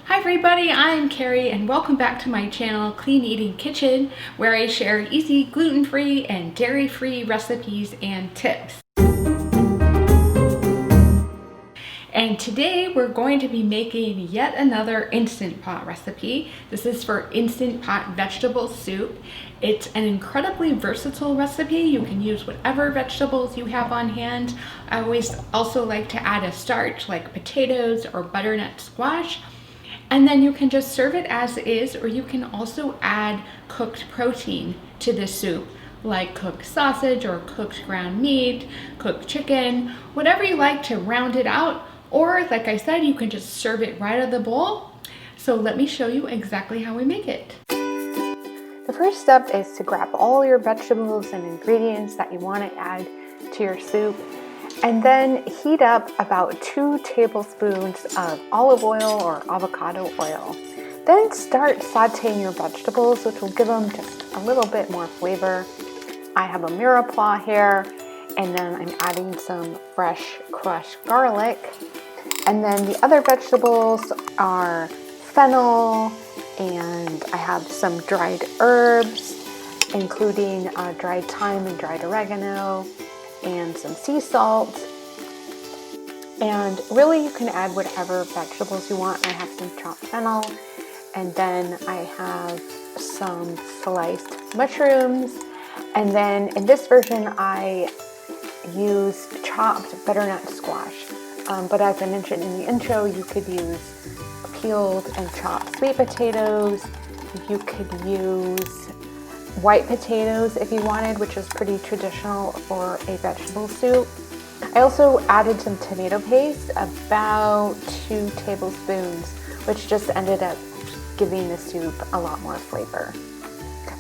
Hi everybody, I'm Carrie and welcome back to my channel Clean Eating Kitchen, where I share easy gluten-free and dairy-free recipes and tips. And today we're going to be making yet another Instant Pot recipe. This is for Instant Pot vegetable soup. It's an incredibly versatile recipe. You can use whatever vegetables you have on hand. I always also like to add a starch like potatoes or butternut squash. And then you can just serve it as is, or you can also add cooked protein to this soup, like cooked sausage or cooked ground meat, cooked chicken, whatever you like to round it out. Or like I said, you can just serve it right out of the bowl. So let me show you exactly how we make it. The first step is to grab all your vegetables and ingredients that you want to add to your soup, and then heat up about 2 tablespoons of olive oil or avocado oil. Then start sauteing your vegetables, which will give them just a little bit more flavor. I have a mirepoix here, and then I'm adding some fresh crushed garlic. And then the other vegetables are fennel, and I have some dried herbs, including dried thyme and dried oregano, and some sea salt. And really you can add whatever vegetables you want. I have some chopped fennel, and then I have some sliced mushrooms, and then in this version I used chopped butternut squash. But as I mentioned in the intro, you could use peeled and chopped sweet potatoes. You could use white potatoes if you wanted, which is pretty traditional for a vegetable soup. I also added some tomato paste, about 2 tablespoons, which just ended up giving the soup a lot more flavor.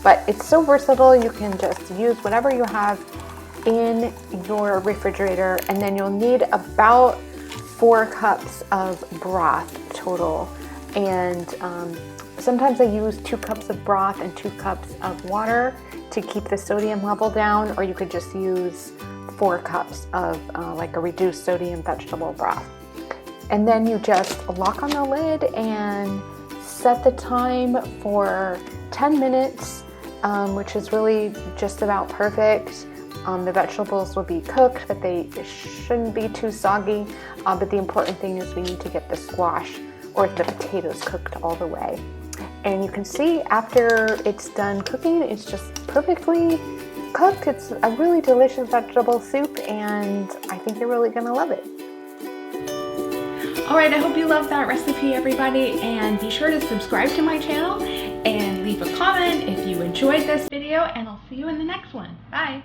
But it's so versatile, you can just use whatever you have in your refrigerator, and then you'll need about 4 cups of broth total. And sometimes I use 2 cups of broth and 2 cups of water to keep the sodium level down, or you could just use 4 cups of like a reduced sodium vegetable broth. And then you just lock on the lid and set the time for 10 minutes, which is really just about perfect. The vegetables will be cooked, but they shouldn't be too soggy. But the important thing is we need to get the squash or the potatoes cooked all the way. And you can see after it's done cooking, it's just perfectly cooked. It's a really delicious vegetable soup, and I think you're really gonna love it. Alright, I hope you loved that recipe, everybody, and be sure to subscribe to my channel and leave a comment if you enjoyed this video, and I'll see you in the next one. Bye!